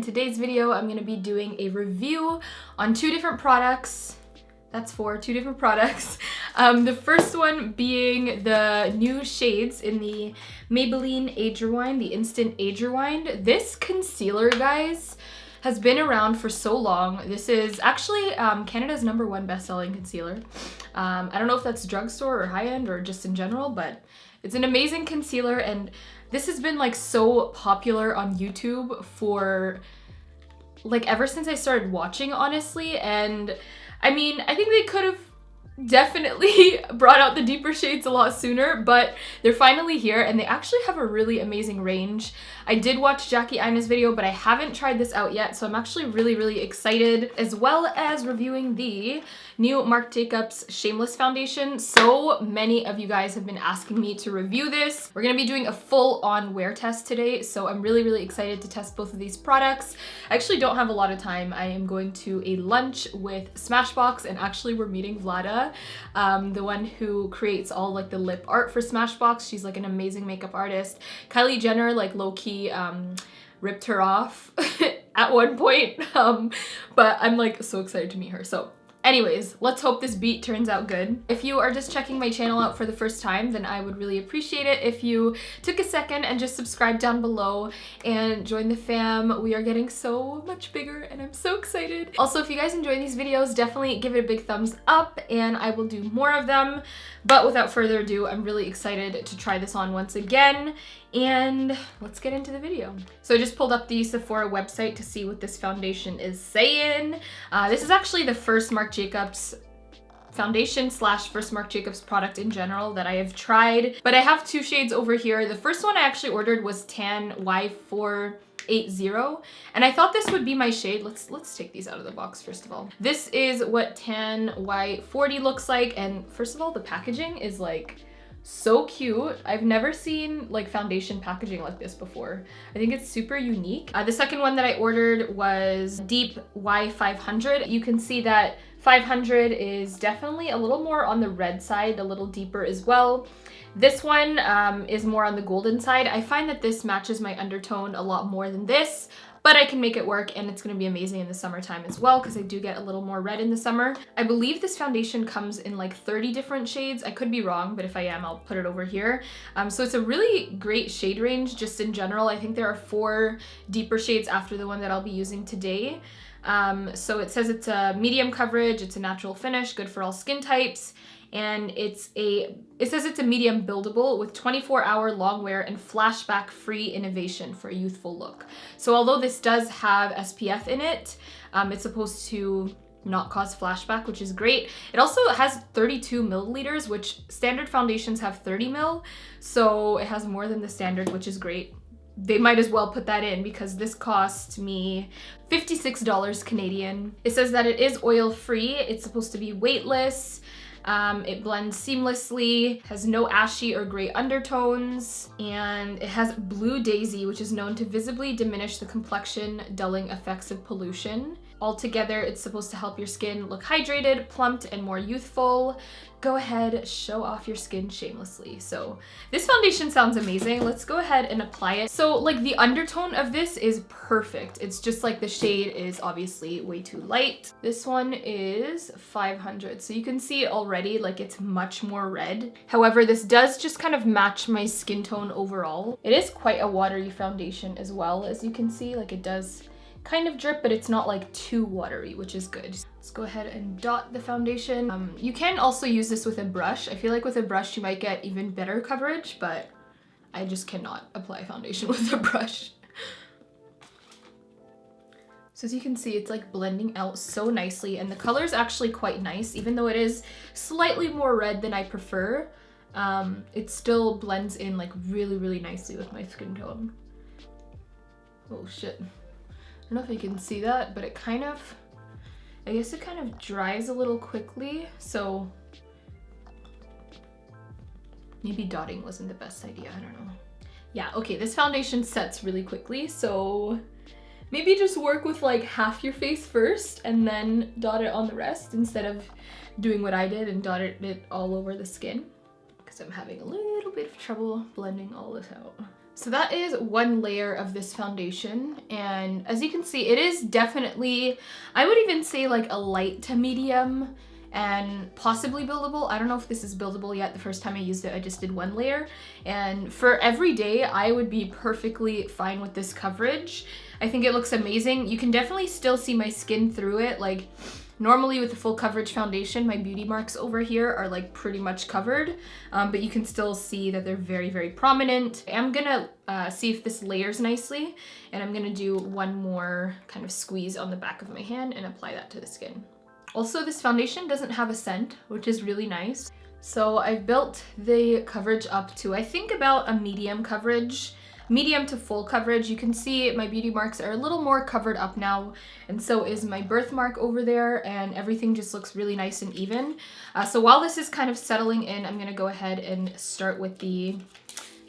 today's video I'm going to be doing a review on two different products. That's two different products. The first one being the new shades in the Maybelline Age Rewind, the Instant Age Rewind. This concealer, guys, has been around for so long. This is actually Canada's #1 best-selling concealer. I don't know if that's drugstore or high-end or just in general, but it's an amazing concealer, and this has been like so popular on YouTube for like ever since I started watching, honestly. And I mean, I think they could have definitely brought out the deeper shades a lot sooner, but they're finally here and they actually have a really amazing range. I did watch Jackie Ina's video, but I haven't tried this out yet, so I'm actually really excited, as well as reviewing the new Marc Jacobs Shameless Foundation. So many of you guys have been asking me to review this. We're gonna be doing a full-on wear test today, so I'm really excited to test both of these products. I actually don't have a lot of time. I am going to a lunch with Smashbox, and actually we're meeting Vlada, the one who creates all like the lip art for Smashbox. She's like an amazing makeup artist. Kylie Jenner like low-key ripped her off at one point, but I'm like so excited to meet her. So anyways, let's hope this beat turns out good. If you are just checking my channel out for the first time, then I would really appreciate it if you took a second and just subscribe down below and join the fam. We are getting so much bigger and I'm so excited. Also, if you guys enjoy these videos, definitely give it a big thumbs up and I will do more of them. But without further ado, I'm really excited to try this on once again, and let's get into the video. So I just pulled up the Sephora website to see what this foundation is saying. This is actually the first Marc Jacobs foundation / first Marc Jacobs product in general that I have tried, but I have two shades over here. The first one I actually ordered was Tan Y480, and I thought this would be my shade. Let's take these out of the box first of all. This is what Tan Y40 looks like, and first of all, the packaging is like so cute. I've never seen like foundation packaging like this before. I think it's super unique. The second one that I ordered was Deep Y500. You can see that 500 is definitely a little more on the red side, a little deeper as well. This one is more on the golden side. I find that this matches my undertone a lot more than this, but I can make it work, and it's gonna be amazing in the summertime as well because I do get a little more red in the summer. I believe this foundation comes in like 30 different shades. I could be wrong, but if I am, I'll put it over here. So it's a really great shade range just in general. I think there are 4 deeper shades after the one that I'll be using today. So it says it's a medium coverage, it's a natural finish, good for all skin types, and it says it's a medium buildable with 24-hour long wear and flashback free innovation for a youthful look. So although this does have SPF in it, it's supposed to not cause flashback, which is great. It also has 32 milliliters, which standard foundations have 30 ml, so it has more than the standard, which is great. They might as well put that in because this cost me $56 Canadian. It says that it is oil free, it's supposed to be weightless, it blends seamlessly, has no ashy or gray undertones, and it has Blue Daisy, which is known to visibly diminish the complexion dulling effects of pollution. Altogether, it's supposed to help your skin look hydrated, plumped, and more youthful. Go ahead, show off your skin shamelessly. So this foundation sounds amazing. Let's go ahead and apply it. So like the undertone of this is perfect. It's just like the shade is obviously way too light. This one is 500. So you can see already like it's much more red. However, this does just kind of match my skin tone overall. It is quite a watery foundation as well, as you can see. Like it does kind of drip, but it's not like too watery, which is good. Let's go ahead and dot the foundation. You can also use this with a brush. I feel like with a brush you might get even better coverage, but I just cannot apply foundation with a brush. So as you can see, it's like blending out so nicely, and the color is actually quite nice. Even though it is slightly more red than I prefer, it still blends in like really nicely with my skin tone. Oh shit. I don't know if you can see that, but it kind of, I guess it kind of dries a little quickly, so maybe dotting wasn't the best idea, I don't know. Yeah, okay, this foundation sets really quickly, so maybe just work with like half your face first and then dot it on the rest instead of doing what I did and dotted it all over the skin, because I'm having a little bit of trouble blending all this out. So that is one layer of this foundation, and as you can see, it is definitely, I would even say like a light to medium and possibly buildable. I don't know if this is buildable yet. The first time I used it, I just did one layer, and for every day, I would be perfectly fine with this coverage. I think it looks amazing. You can definitely still see my skin through it. Like, normally with the full coverage foundation, my beauty marks over here are like pretty much covered, but you can still see that they're very, very prominent. I'm gonna see if this layers nicely, and I'm gonna do one more kind of squeeze on the back of my hand and apply that to the skin. Also, this foundation doesn't have a scent, which is really nice. So I've built the coverage up to, I think, about a medium coverage. Medium to full coverage. You can see my beauty marks are a little more covered up now, and so is my birthmark over there, and everything just looks really nice and even. So while this is kind of settling in, I'm gonna go ahead and start with the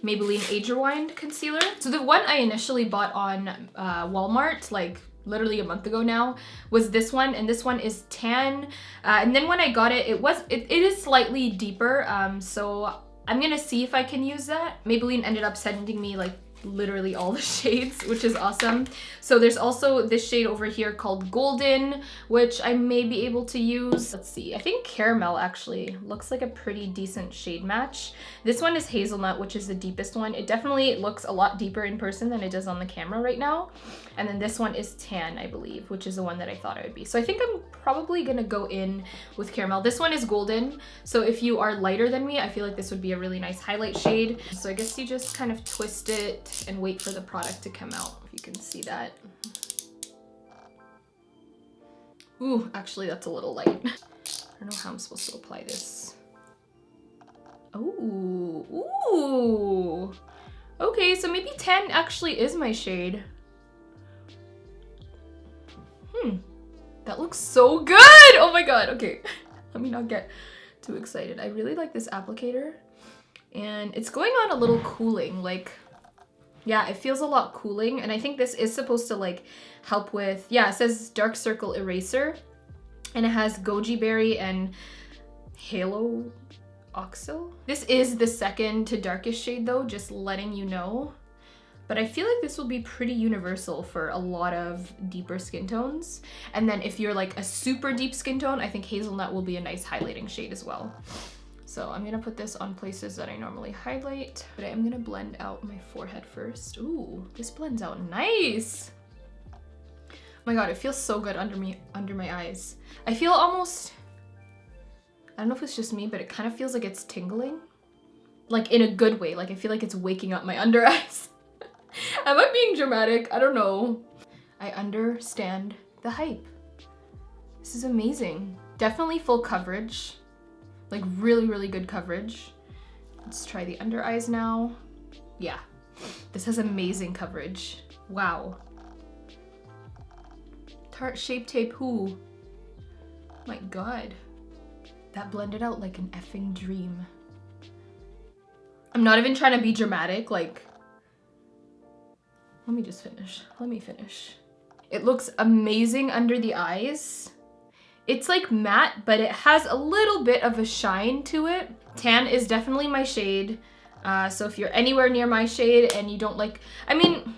Maybelline Age Rewind concealer. So the one I initially bought on Walmart, like literally a month ago now, was this one, and this one is tan. And then when I got it, it is slightly deeper, so I'm gonna see if I can use that. Maybelline ended up sending me like literally all the shades, which is awesome. So there's also this shade over here called Golden, which I may be able to use. Let's see, I think Caramel actually looks like a pretty decent shade match. This one is Hazelnut, which is the deepest one. It definitely looks a lot deeper in person than it does on the camera right now. And then this one is Tan, I believe, which is the one that I thought it would be. So I think I'm probably gonna go in with Caramel. This one is Golden, so if you are lighter than me, I feel like this would be a really nice highlight shade. So I guess you just kind of twist it and wait for the product to come out, if you can see that. Ooh, actually that's a little light. I don't know how I'm supposed to apply this. Ooh, ooh. Okay, so maybe Tan actually is my shade. That looks so good! Oh my god, okay. Let me not get too excited. I really like this applicator, and it's going on a little cooling, like, yeah, it feels a lot cooling, and I think this is supposed to like help with, yeah, it says dark circle eraser, and it has goji berry and halo oxyl. This is the second to darkest shade though, just letting you know. But I feel like this will be pretty universal for a lot of deeper skin tones. And then if you're like a super deep skin tone, I think Hazelnut will be a nice highlighting shade as well. So I'm gonna put this on places that I normally highlight, but I'm gonna blend out my forehead first. Ooh, this blends out nice. Oh my god, it feels so good under my eyes. I feel almost, I don't know if it's just me, but it kind of feels like it's tingling. Like in a good way, like I feel like it's waking up my under eyes. Am I being dramatic? I don't know. I understand the hype. This is amazing. Definitely full coverage. Like really, really good coverage. Let's try the under eyes now. Yeah, this has amazing coverage. Wow. Tarte Shape Tape Who? My god. That blended out like an effing dream. I'm not even trying to be dramatic, like, let me just finish. Let me finish. It looks amazing under the eyes. It's like matte, but it has a little bit of a shine to it. Tan is definitely my shade. So if you're anywhere near my shade and you don't like, I mean,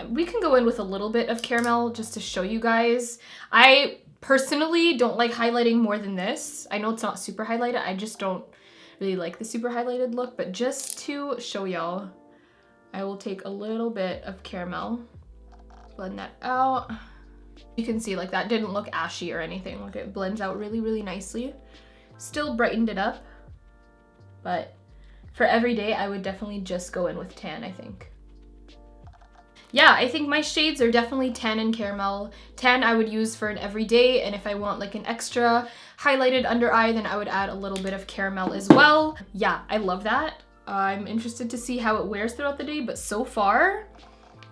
we can go in with a little bit of Caramel just to show you guys. I personally don't like highlighting more than this. I know it's not super highlighted. I just don't really like the super highlighted look, but just to show y'all, I will take a little bit of Caramel, blend that out. You can see like that didn't look ashy or anything. Like it blends out really, really nicely. Still brightened it up, but for every day, I would definitely just go in with Tan, I think. Yeah, I think my shades are definitely Tan and Caramel. Tan I would use for an everyday, and if I want like an extra highlighted under eye, then I would add a little bit of Caramel as well. Yeah, I love that. I'm interested to see how it wears throughout the day, but so far,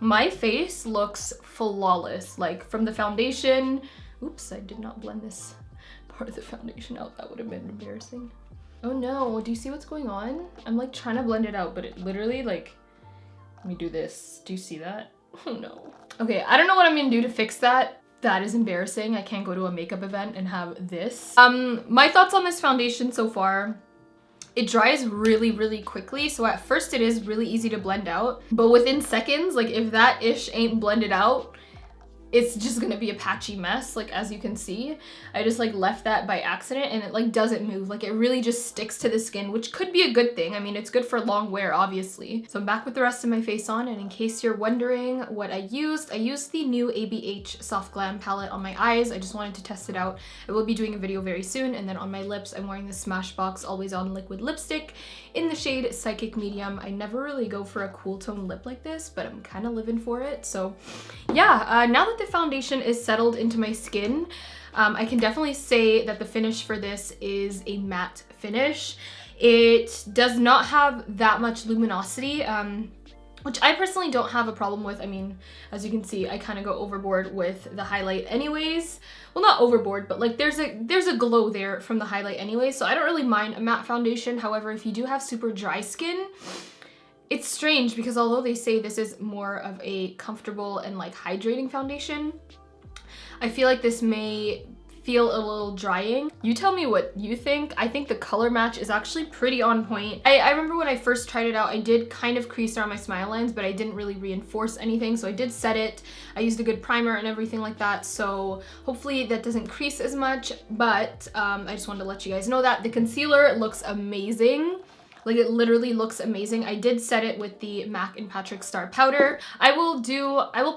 my face looks flawless. Like from the foundation, oops, I did not blend this part of the foundation out. That would have been embarrassing. Oh no, do you see what's going on? I'm like trying to blend it out, but it literally like, let me do this. Do you see that? Oh no. Okay, I don't know what I'm gonna do to fix that. That is embarrassing. I can't go to a makeup event and have this. My thoughts on this foundation so far, it dries really, really quickly. So at first it is really easy to blend out, but within seconds, like if that ish ain't blended out, it's just gonna be a patchy mess. Like as you can see, I just like left that by accident and it like doesn't move. Like it really just sticks to the skin, which could be a good thing. I mean, it's good for long wear, obviously. So I'm back with the rest of my face on, and in case you're wondering what I used the new ABH Soft Glam palette on my eyes. I just wanted to test it out. I will be doing a video very soon. And then on my lips, I'm wearing the Smashbox Always On Liquid Lipstick in the shade Psychic Medium. I never really go for a cool tone lip like this, but I'm kind of living for it. So yeah, now that the foundation is settled into my skin, I can definitely say that the finish for this is a matte finish. It does not have that much luminosity, which I personally don't have a problem with. I mean, as you can see, I kind of go overboard with the highlight anyways. Well, not overboard, but like there's a glow there from the highlight anyway, so I don't really mind a matte foundation. However, if you do have super dry skin, it's strange because although they say this is more of a comfortable and like hydrating foundation, I feel like this may feel a little drying. You tell me what you think. I think the color match is actually pretty on point. I remember when I first tried it out, I did kind of crease around my smile lines, but I didn't really reinforce anything. So I did set it. I used a good primer and everything like that. So hopefully that doesn't crease as much, but I just wanted to let you guys know that. The concealer looks amazing. Like it literally looks amazing. I did set it with the MAC and Patrick Star powder. I will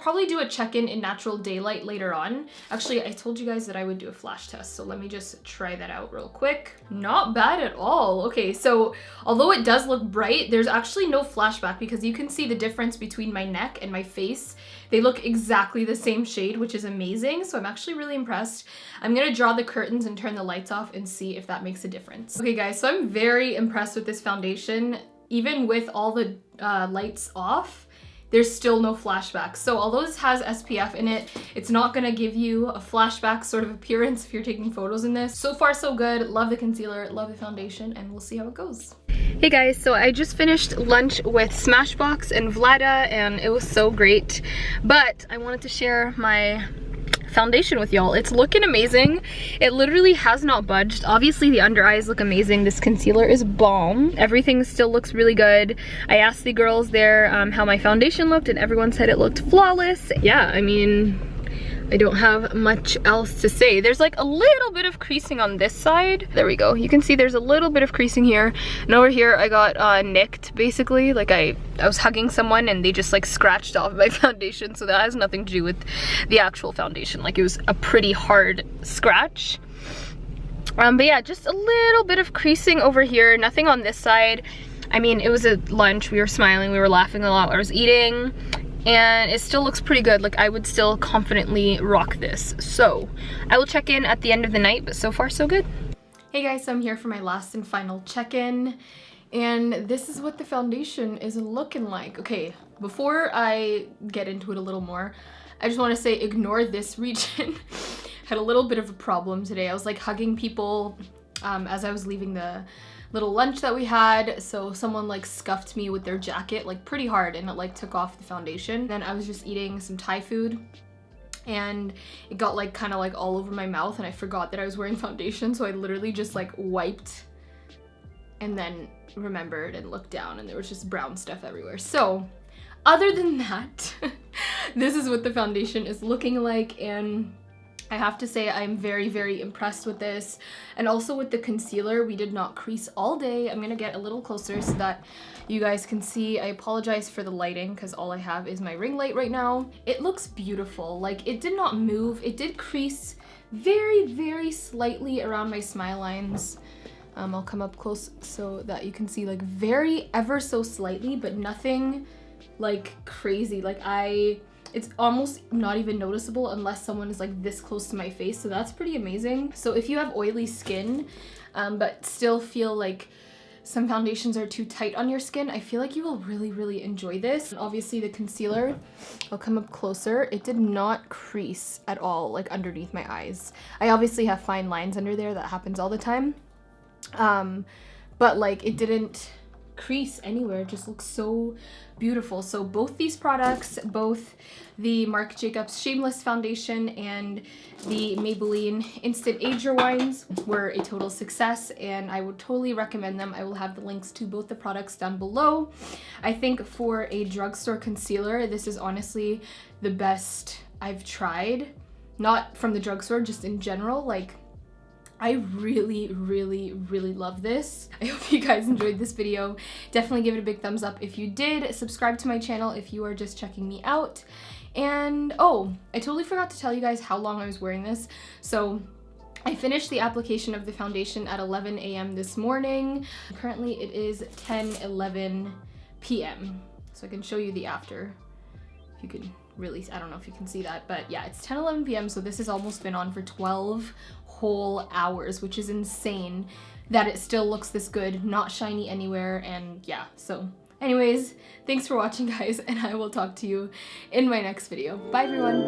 probably do a check-in in natural daylight later on. Actually, I told you guys that I would do a flash test, so let me just try that out real quick. Not bad at all. Okay, so although it does look bright, there's actually no flashback because you can see the difference between my neck and my face. They look exactly the same shade, which is amazing. So I'm actually really impressed. I'm gonna draw the curtains and turn the lights off and see if that makes a difference. Okay guys, so I'm very impressed with this foundation. Even with all the lights off, there's still no flashback. So although this has SPF in it, it's not gonna give you a flashback sort of appearance if you're taking photos in this. So far so good. Love the concealer, love the foundation, and we'll see how it goes. Hey guys, so I just finished lunch with Smashbox and Vlada and it was so great. But I wanted to share my foundation with y'all. It's looking amazing. It literally has not budged. Obviously the under eyes look amazing. This concealer is bomb. Everything still looks really good. I asked the girls there how my foundation looked and everyone said it looked flawless. Yeah, I mean, I don't have much else to say. There's like a little bit of creasing on this side. There we go. You can see there's a little bit of creasing here. And over here I got nicked basically. Like I was hugging someone and they just like scratched off my foundation. So that has nothing to do with the actual foundation. Like it was a pretty hard scratch. But yeah, just a little bit of creasing over here. Nothing on this side. I mean, it was a lunch. We were smiling. We were laughing a lot while I was eating. And it still looks pretty good. Like I would still confidently rock this. So I will check in at the end of the night, but so far so good. Hey guys, so I'm here for my last and final check-in, and this is what the foundation is looking like. Okay, before I get into it a little more, I just want to say ignore this region. Had a little bit of a problem today. I was like hugging people as I was leaving the little lunch that we had, so someone like scuffed me with their jacket like pretty hard and it like took off the foundation. Then I was just eating some Thai food and it got like kind of like all over my mouth and I forgot that I was wearing foundation, so I literally just like wiped and then remembered and looked down and there was just brown stuff everywhere. So other than that, this is what the foundation is looking like, and I have to say I'm very, very impressed with this. And also with the concealer, we did not crease all day. I'm gonna get a little closer so that you guys can see. I apologize for the lighting because all I have is my ring light right now. It looks beautiful. Like it did not move. It did crease very, very slightly around my smile lines. I'll come up close so that you can see like very ever so slightly, but nothing like crazy. Like it's almost not even noticeable unless someone is like this close to my face, so that's pretty amazing. So if you have oily skin but still feel like some foundations are too tight on your skin, I feel like you will really, really enjoy this. And obviously the concealer, I'll come up closer, it did not crease at all like underneath my eyes. I obviously have fine lines under there, that happens all the time, but like it didn't crease anywhere. It just looks so beautiful. So both these products, both the Marc Jacobs Shameless Foundation and the Maybelline Instant Age Rewinds, were a total success, and I would totally recommend them. I will have the links to both the products down below. I think for a drugstore concealer, this is honestly the best I've tried. Not from the drugstore, just in general. Like, I really love this. I hope you guys enjoyed this video. Definitely give it a big thumbs up if you did. Subscribe to my channel if you are just checking me out. And oh, I totally forgot to tell you guys how long I was wearing this. So I finished the application of the foundation at 11 a.m. this morning. Currently it is 10:11 p.m. So I can show you the after. If you can really, I don't know if you can see that, but yeah, it's 10:11 p.m. so this has almost been on for 12 whole hours, which is insane that it still looks this good, not shiny anywhere. And yeah, so anyways, thanks for watching, guys, and I will talk to you in my next video. Bye everyone.